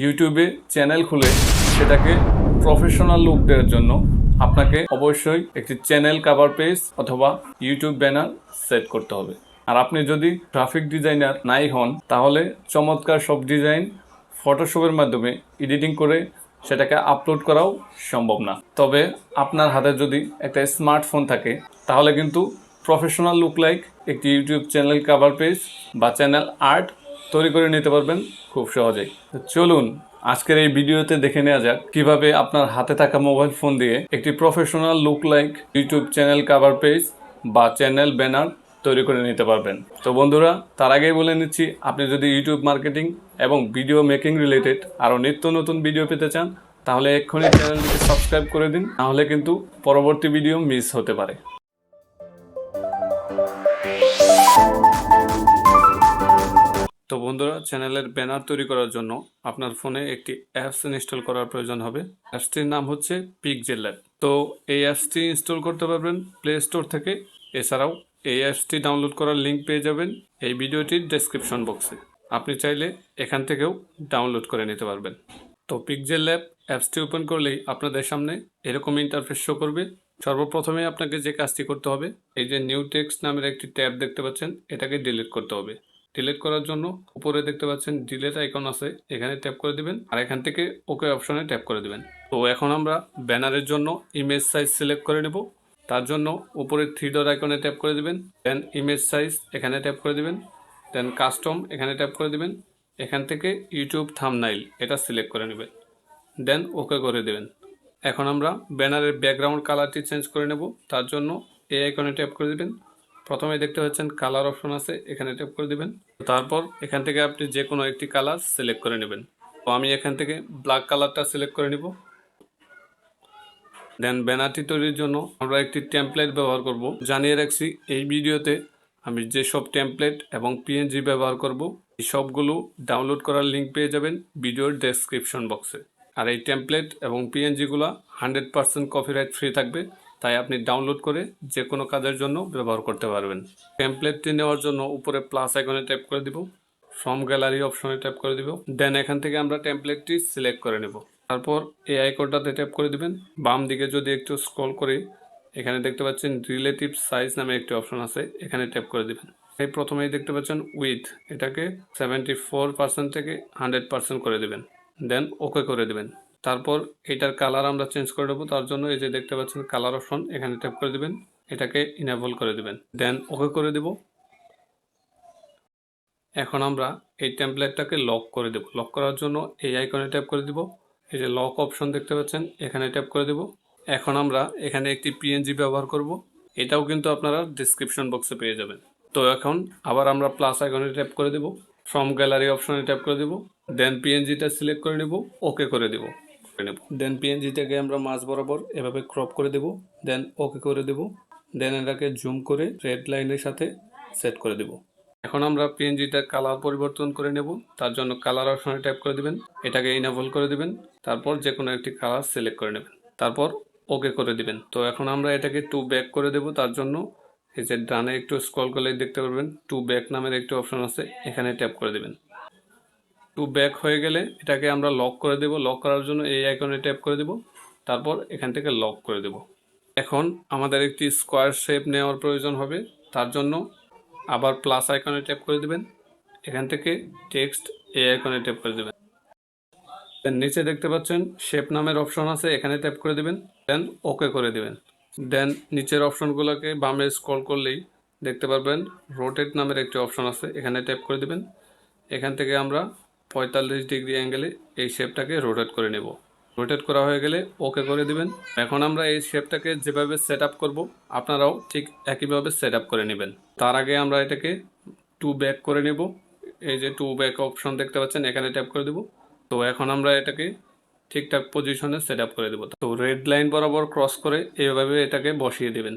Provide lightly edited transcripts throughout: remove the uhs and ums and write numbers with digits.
ইউটিউবে চ্যানেল খুলে সেটাকে প্রফেশনাল লুক দেওয়ার জন্য আপনাকে অবশ্যই একটি চ্যানেল কভার পেজ অথবা ইউটিউব ব্যানার সেট করতে হবে। আর আপনি যদি গ্রাফিক ডিজাইনার নাই হন তাহলে চমৎকার সব ডিজাইন ফটোশপের মাধ্যমে এডিটিং করে সেটাকে আপলোড করাও সম্ভব না। তবে আপনার হাতে যদি একটা স্মার্টফোন থাকে তাহলে কিন্তু প্রফেশনাল লুক লাইক একটি ইউটিউব চ্যানেল কভার পেজ বা চ্যানেল আর্ট তৈরি করে নিতে পারবেন খুব সহজেই। চলুন আজকের এই ভিডিওতে দেখে নেওয়া যাক কিভাবে আপনার হাতে থাকা মোবাইল ফোন দিয়ে একটি professional look like YouTube channel cover page বা চ্যানেল ব্যানার তৈরি করে নিতে পারবেন। তো বন্ধুরা, তার আগেই বলে নিচ্ছি, আপনি যদি ইউটিউব মার্কেটিং এবং ভিডিও মেকিং রিলেটেড আরও নিত্য নতুন ভিডিও পেতে চান তাহলে এক্ষুনি চ্যানেলটিকে সাবস্ক্রাইব করে দিন, নাহলে কিন্তু পরবর্তী ভিডিও মিস হতে পারে। তো বন্ধুরা, চ্যানেলের ব্যানার তৈরি করার জন্য আপনার ফোনে একটি অ্যাপস ইনস্টল করার প্রয়োজন হবে। অ্যাপসটির নাম হচ্ছে পিক্সেলab। তো এই অ্যাপসটি ইনস্টল করতে পারবেন প্লে স্টোর থেকে। এছাড়াও এই অ্যাপসটি ডাউনলোড করার লিঙ্ক পেয়ে যাবেন এই ভিডিওটির ডেসক্রিপশন বক্সে। আপনি চাইলে এখান থেকেও ডাউনলোড করে নিতে পারবেন। তো পিক্সেলab অ্যাপসটি ওপেন করলেই আপনাদের সামনে এরকম ইন্টারফেস শো করবে। সর্বপ্রথমে আপনাকে যে কাজটি করতে হবে, এই যে নিউ টেক্সট নামের একটি ট্যাব দেখতে পাচ্ছেন, এটাকে ডিলিট করতে হবে। ডিলিট করার জন্য উপরে দেখতে পাচ্ছেন ডিলিট আইকন আছে, এখানে ট্যাপ করে দিবেন আর এখান থেকে ওকে অপশনে ট্যাপ করে দিবেন। তো এখন আমরা ব্যানারের জন্য ইমেজ সাইজ সিলেক্ট করে নেব। তার জন্য উপরে থ্রি ডট আইকনে ট্যাপ করে দিবেন, দেন ইমেজ সাইজ এখানে ট্যাপ করে দিবেন, দেন কাস্টম এখানে ট্যাপ করে দিবেন। এখান থেকে ইউটিউব থাম্বনেইল এটা সিলেক্ট করে নেবেন, দেন ওকে করে দেবেন। এখন আমরা ব্যানারের ব্যাকগ্রাউন্ড কালারটি চেঞ্জ করে নেব। তার জন্য এই আইকনে ট্যাপ করে দিবেন। প্রথমে দেখতে পাচ্ছেন কালার অপশন আছে, এখানে ট্যাপ করে দিবেন। তারপর এখান থেকে আপনি যে কোনো একটি কালার সিলেক্ট করে নেবেন। তো আমি এখান থেকে ব্ল্যাক কালারটা সিলেক্ট করে নিব। দেন ব্যানারটি তৈরির জন্য আমরা একটি টেমপ্লেট ব্যবহার করব। জানিয়ে রাখছি, এই ভিডিওতে আমি যেসব টেমপ্লেট এবং পিএনজি ব্যবহার করব এই সবগুলো ডাউনলোড করার লিঙ্ক পেয়ে যাবেন ভিডিওর ডেসক্রিপশন বক্সে। আর এই টেমপ্লেট এবং পিএনজিগুলো 100% কপিরাইট ফ্রি থাকবে, তাই আপনি ডাউনলোড করে যে কোনো কাজের জন্য ব্যবহার করতে পারবেন। টেমপ্লেটটি নেওয়ার জন্য উপরে প্লাস আইকনে ট্যাপ করে দিব, ফ্রম গ্যালারি অপশনে ট্যাপ করে দিব, দেন এখান থেকে আমরা টেমপ্লেটটি সিলেক্ট করে নেব। তারপর এই আইকনটাতে ট্যাপ করে দিবেন। বাম দিকে যদি একটু স্ক্রল করি, এখানে দেখতে পাচ্ছেন রিলেটিভ সাইজ নামে একটি অপশন আছে, এখানে ট্যাপ করে দিবেন। এই প্রথমেই দেখতে পাচ্ছেন উইথ, এটাকে 74% থেকে 100% করে দিবেন, দেন ওকে করে দিবেন। তারপর এটার কালার আমরা চেঞ্জ করে দেবো। তার জন্য এই যে দেখতে পাচ্ছেন কালার অপশন, এখানে ট্যাপ করে দিবেন, এটাকে ইনেবল করে দিবেন, দেন ওকে করে দেব। এখন আমরা এই টেমপ্লেটটাকে লক করে দেব। লক করার জন্য এই আইকনে ট্যাপ করে দিব, এই যে লক অপশন দেখতে পাচ্ছেন, এখানে ট্যাপ করে দেব। এখন আমরা এখানে একটি পিএনজি ব্যবহার করব, এটাও কিন্তু আপনারা ডিসক্রিপশন বক্সে পেয়ে যাবেন। তো এখন আবার আমরা প্লাস আইকনে ট্যাপ করে দেব, ফ্রম গ্যালারি অপশনে ট্যাপ করে দেব, দেন পিএনজিটা সিলেক্ট করে নেব, ওকে করে দেব। দেন পিএনজিটাকে আমরা মাঝ বরাবর এভাবে ক্রপ করে দেব, দেন ওকে করে দেব, দেন এটাকে জুম করে রেড লাইনের সাথে সেট করে দেব। এখন আমরা পিএনজিটা কালার পরিবর্তন করে নেব। তার জন্য কালার অপশনে ট্যাপ করে দিবেন, এটাকে ইনেবল করে দিবেন, তারপর যে কোনো একটি কালার সিলেক্ট করে নেবেন, তারপর ওকে করে দিবেন। তো এখন আমরা এটাকে টু ব্যাক করে দেব। তার জন্য এই যে ডানে একটু স্ক্রল করলে দেখতে পারবেন টু ব্যাক নামের একটি অপশন আছে, এখানে ট্যাপ করে দিবেন। টু ব্যাক হয়ে গেলে এটাকে আমরা লক করে দেব। লক করার জন্য এই আইকনে ট্যাপ করে দেব, তারপর এখান থেকে লক করে দেব। এখন আমাদের একটি স্কোয়ার শেপ নেওয়ার প্রয়োজন হবে। তার জন্য আবার প্লাস আইকনে ট্যাপ করে দিবেন, এখান থেকে টেক্সট এই আইকনে ট্যাপ করে দেবেন। দেন নিচে দেখতে পাচ্ছেন শেপ নামের অপশন আছে, এখানে ট্যাপ করে দিবেন, দেন ওকে করে দিবেন। দেন নিচের অপশনগুলোকে বামে স্ক্রল করলেই দেখতে পারবেন রোটেট নামের একটি অপশন আছে, এখানে ট্যাপ করে দিবেন। এখান থেকে আমরা 45 ডিগ্রি অ্যাঙ্গেলে এই শেপটাকে রোটেট করে নেব। রোটেট করা হয়ে গেলে ওকে করে দিবেন। এখন আমরা এই শেপটাকে যেভাবে সেট আপ করবো আপনারাও ঠিক একইভাবে সেট আপ করে নেবেন। তার আগে আমরা এটাকে টু ব্যাক করে নেব। এই যে টু ব্যাক অপশন দেখতে পাচ্ছেন, এখানে ট্যাপ করে দেব। তো এখন আমরা এটাকে ঠিকঠাক পজিশনে সেট আপ করে দেবো। তো রেড লাইন বরাবর ক্রস করে এইভাবে এটাকে বসিয়ে দেবেন,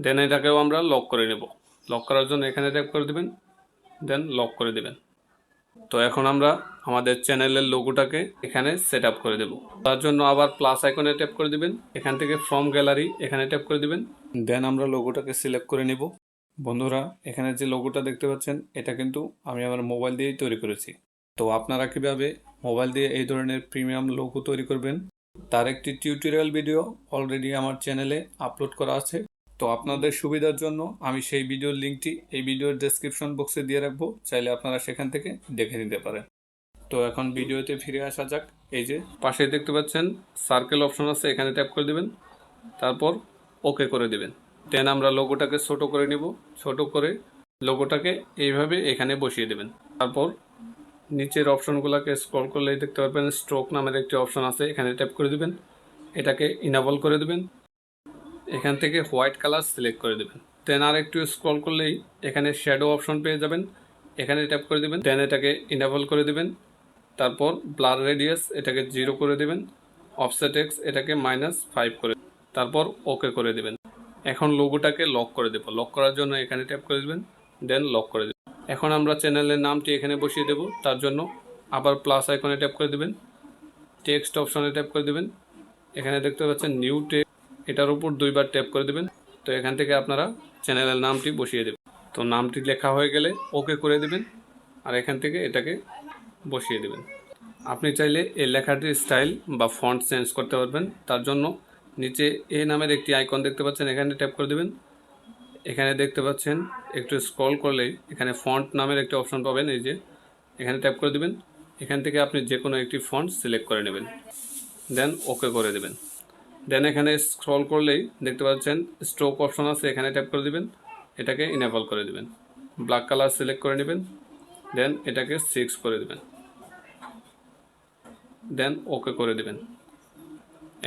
দেন এটাকেও আমরা লক করে নেব। লক করার জন্য এখানে ট্যাপ করে দেবেন, দেন লক করে দেবেন। তো এখন আমরা আমাদের চ্যানেলের লোগোটাকে এখানে সেট আপ করে দেব। তার জন্য আবার প্লাস আইকনে ট্যাপ করে দিবেন, এখান থেকে ফ্রম গ্যালারি এখানে ট্যাপ করে দিবেন, দেন আমরা লোগোটাকে সিলেক্ট করে নেব। বন্ধুরা, এখানে যে লোগোটা দেখতে পাচ্ছেন এটা কিন্তু আমি আমার মোবাইল দিয়েই তৈরি করেছি। তো আপনারা কিভাবে মোবাইল দিয়ে এই ধরনের প্রিমিয়াম লোগো তৈরি করবেন তার একটি টিউটোরিয়াল ভিডিও অলরেডি আমার চ্যানেলে আপলোড করা আছে। তো আপনাদের সুবিধার জন্য আমি সেই ভিডিওর লিঙ্কটি এই ভিডিওর ডেসক্রিপশন বক্সে দিয়ে রাখবো, চাইলে আপনারা সেখান থেকে দেখে নিতে পারেন। তো এখন ভিডিওতে ফিরে আসা যাক। এই যে পাশে দেখতে পাচ্ছেন সার্কেল অপশন আছে, এখানে ট্যাপ করে দিবেন, তারপর ওকে করে দিবেন। দেন আমরা লোগোটাকে ছোট করে নিব, ছোট করে লোগোটাকে এইভাবে এখানে বসিয়ে দেবেন। তারপর নিচের অপশনগুলোকে স্ক্রল করলেই দেখতে পারবেন স্ট্রোক নামের একটি অপশন আছে, এখানে ট্যাপ করে দিবেন, এটাকে ইনেবল করে দিবেন। এখান থেকে হোয়াইট কালার সিলেক্ট করে দেবেন। দেন আর একটু স্ক্রল করলেই এখানে শ্যাডো অপশন পেয়ে যাবেন, এখানে ট্যাপ করে দিবেন। দেন এটাকে ইনেবল করে দিবেন। তারপর ব্লার রেডিয়াস এটাকে 0 করে দিবেন, অফসেট এক্স এটাকে -5 করে, তারপর ওকে করে দিবেন। এখন লোগোটাকে লক করে দেব। লক করার জন্য এখানে ট্যাপ করে দিবেন, দেন লক করে দেবেন। এখন আমরা চ্যানেলের নামটি এখানে বসিয়ে দেব। তার জন্য আবার প্লাস আইকনে ট্যাপ করে দিবেন, টেক্সট অপশনে ট্যাপ করে দিবেন। এখানে দেখতে পাচ্ছেন নিউ টেক্সট, এটার উপর 2বার ট্যাপ করে দিবেন। তো এখান থেকে আপনারা চ্যানেলের নামটি বসিয়ে দেবেন। তো নামটি লেখা হয়ে গেলে ওকে করে দিবেন, আর এখান থেকে এটাকে বসিয়ে দেবেন। আপনি চাইলে এই লেখাটির স্টাইল বা ফন্ট চেঞ্জ করতে পারবেন। তার জন্য নিচে এ নামের একটি আইকন দেখতে পাচ্ছেন, এখানে ট্যাপ করে দেবেন। এখানে দেখতে পাচ্ছেন একটু স্ক্রল করলেই এখানে ফন্ট নামের একটি অপশন পাবেন, এই যে এখানে ট্যাপ করে দিবেন। এখান থেকে আপনি যে কোনো একটি ফন্ট সিলেক্ট করে নেবেন, দেন ওকে করে দেবেন। দেন এখানে স্ক্রল করলেই দেখতে পাচ্ছেন স্ট্রোক অপশন আছে, এখানে ট্যাপ করে দিবেন, এটাকে ইনেবল করে দিবেন। ব্ল্যাক কালার সিলেক্ট করে নেবেন, দেন এটাকে 6 করে দিবেন, দেন ওকে করে দিবেন।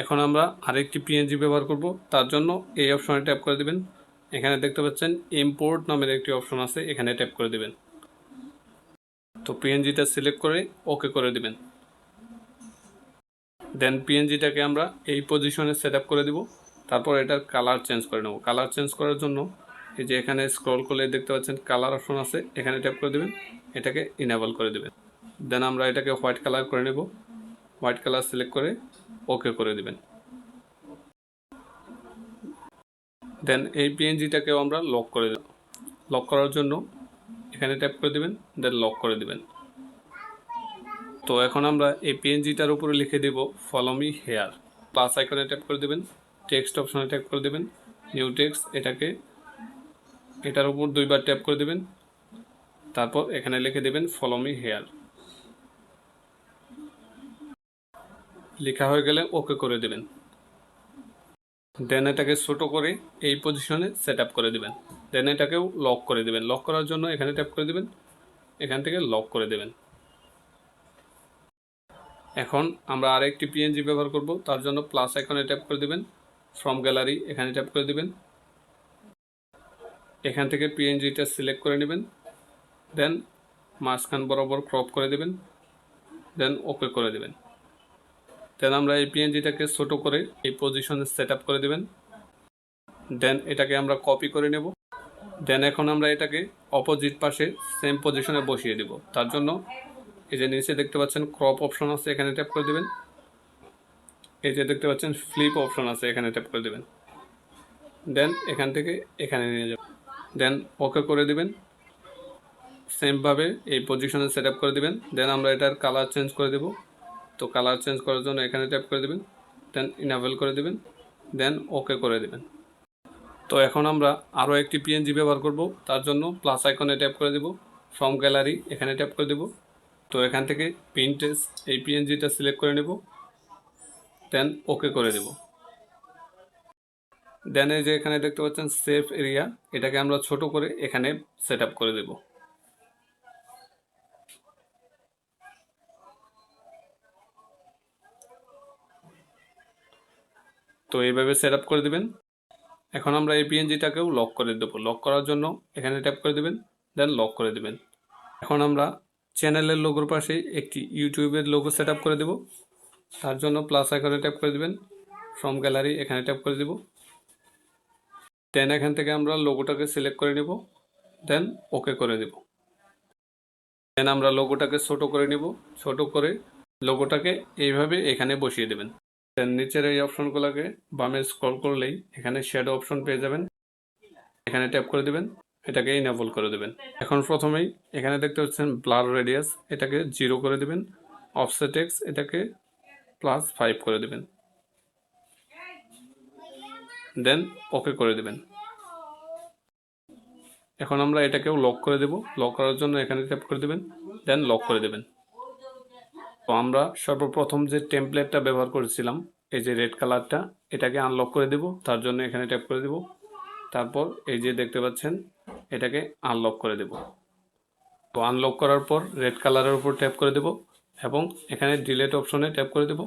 এখন আমরা আরেকটি পিএনজি ব্যবহার করব। তার জন্য এই অপশনে ট্যাপ করে দিবেন। এখানে দেখতে পাচ্ছেন ইম্পোর্ট নামের একটি অপশন আছে, এখানে ট্যাপ করে দিবেন। তো পিএনজিটা সিলেক্ট করে ওকে করে দিবেন। দেন পিএনজিটাকে আমরা এই পজিশনে সেট আপ করে দিব। তারপর এটার কালার চেঞ্জ করে নেব। কালার চেঞ্জ করার জন্য এই যে এখানে স্ক্রল করলে দেখতে পাচ্ছেন কালার অপশন আছে, এখানে ট্যাপ করে দিবেন, এটাকে ইনেবল করে দিবেন। দেন আমরা এটাকে হোয়াইট কালার করে নেব। হোয়াইট কালার সিলেক্ট করে ওকে করে দিবেন। দেন এই পিএনজিটাকেও আমরা লক করে দেব। লক করার জন্য এখানে ট্যাপ করে দিবেন, দেন লক করে দিবেন। তো এখন আমরা এই পিএনজিটার উপরে লিখে দেব ফলো মি হেয়ার। প্লাস আইকনে ট্যাপ করে দিবেন, টেক্সট অপশনে ট্যাপ করে দিবেন, নিউ টেক্সট এটার উপর 2বার ট্যাপ করে দিবেন। তারপর এখানে লিখে দেবেন ফলো মি হেয়ার। লেখা হয়ে গেলে ওকে করে দিবেন। দেন এটাকে ছোট করে এই পজিশনে সেট আপ করে দিবেন। দেন এটাকেও লক করে দিবেন। লক করার জন্য এখানে ট্যাপ করে দিবেন, এখান থেকে লক করে দেবেন। এখন আমরা আরেকটি পিএনজি ব্যবহার করব। তার জন্য প্লাস আইকনে ট্যাপ করে দিবেন, ফ্রম গ্যালারি এখানে ট্যাপ করে দিবেন। এখান থেকে পিএনজিটা সিলেক্ট করে নেবেন, দেন মাঝখান বরাবর ক্রপ করে দিবেন, দেন ওকে করে দিবেন। দেন আমরা এই পিএনজিটাকে ছোট করে এই পজিশনে সেট আপ করে দিবেন। দেন এটাকে আমরা কপি করে নেব। দেন এখন আমরা এটাকে অপোজিট পাশে সেম পজিশনে বসিয়ে দেব। তার জন্য এই যে নিচে দেখতে পাচ্ছেন ক্রপ অপশন আছে, এখানে ট্যাপ করে দেবেন। এই যে দেখতে পাচ্ছেন ফ্লিপ অপশন আছে, এখানে ট্যাপ করে দেবেন। দেন এখান থেকে এখানে নিয়ে যাবেন, দেন ওকে করে দিবেন। সেমভাবে এই পজিশনে সেট আপ করে দিবেন। দেন আমরা এটার কালার চেঞ্জ করে দেব। তো কালার চেঞ্জ করার জন্য এখানে ট্যাপ করে দেবেন, দেন ইনেবল করে দেবেন, দেন ওকে করে দেবেন। তো এখন আমরা আরও একটি পিএনজি ব্যবহার করব। তার জন্য প্লাস আইকনে ট্যাপ করে দেব, ফ্রম গ্যালারি এখানে ট্যাপ করে দেব। তো এখান থেকে প্রিন্টেস এই পিএনজিটা সিলেক্ট করে নেব, দেন ওকে করে দেব। দেন এই যে এখানে দেখতে পাচ্ছেন সেভ এরিয়া, এটাকে আমরা ছোট করে এখানে সেট আপ করে দেব। তো এইভাবে সেট আপ করে দেবেন। এখন আমরা এই পিএনজিটাকেও লক করে দেব। লক করার জন্য এখানে ট্যাপ করে দেবেন, দেন লক করে দেবেন। এখন আমরা চ্যানেলের লোগোর পাশে একটি ইউটিউবের লোগো সেট আপ করে দেব। তার জন্য প্লাস আইকনে ট্যাপ করে দেবেন, ফ্রম গ্যালারি এখানে ট্যাপ করে দেব। দেন এখান থেকে আমরা লোগোটাকে সিলেক্ট করে নেব, দেন ওকে করে দেব। দেন আমরা লোগোটাকে ছোট করে নেব। ছোট করে লোগোটাকে এইভাবে এখানে বসিয়ে দেবেন। দেন নিচের এই অপশনগুলোকে বামে স্ক্রল করলেই এখানে শ্যাডো অপশন পেয়ে যাবেন, এখানে ট্যাপ করে দেবেন, এটাকে ইনেবল করে দেবেন। এখন প্রথমেই এখানে দেখতে পাচ্ছেন ব্লার রেডিয়াস, এটাকে 0 করে দেবেন। অফসেট এক্স এটাকে +5 করে দেবেন, দেন ওকে করে দেবেন। এখন আমরা এটাকেও লক করে দেব। লক করার জন্য এখানে ট্যাপ করে দেবেন, দেন লক করে দেবেন। তো আমরা সর্বপ্রথম যে টেমপ্লেটটা ব্যবহার করেছিলাম, এই যে রেড কালারটা, এটাকে আনলক করে দেব। তার জন্য এখানে ট্যাপ করে দেব, তারপর এই যে দেখতে পাচ্ছেন এটাকে আনলক করে দেব। তো আনলক করার পর রেড কালারের উপর ট্যাপ করে দেব এবং এখানে ডিলিট অপশনে ট্যাপ করে দেব,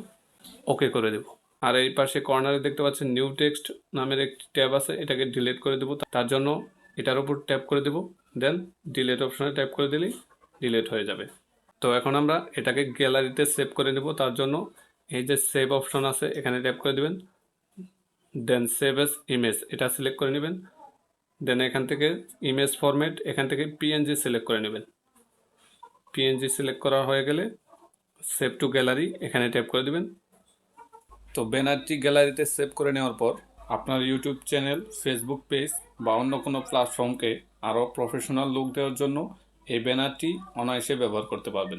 ওকে করে দেব। আর এই পাশে কর্নারে দেখতে পাচ্ছেন নিউ টেক্সট নামের একটি ট্যাব আছে, এটাকে ডিলিট করে দেব। তার জন্য এটার উপর ট্যাপ করে দেব, দেন ডিলিট অপশনে ট্যাপ করে দিলেই ডিলিট হয়ে যাবে। তো এখন আমরা এটাকে গ্যালারিতে সেভ করে নেব। তার জন্য এই যে সেভ অপশন আছে এখানে ট্যাপ করে দেবেন, দেন সেভ এস ইমেজ এটা সিলেক্ট করে নেবেন, দেন এখান থেকে ইমেজ ফরম্যাট এখান থেকে পিএনজি সিলেক্ট করে নেবেন। পিএনজি সিলেক্ট করা হয়ে গেলে সেভ টু গ্যালারি এখানে ট্যাপ করে দেবেন। তো ব্যানারটি গ্যালারিতে সেভ করে নেওয়ার পর আপনার ইউটিউব চ্যানেল, ফেসবুক পেজ বা অন্য কোনো প্ল্যাটফর্মকে আরও প্রফেশনাল লুক দেওয়ার জন্য এই ব্যানারটি অনায়াসে ব্যবহার করতে পারবেন।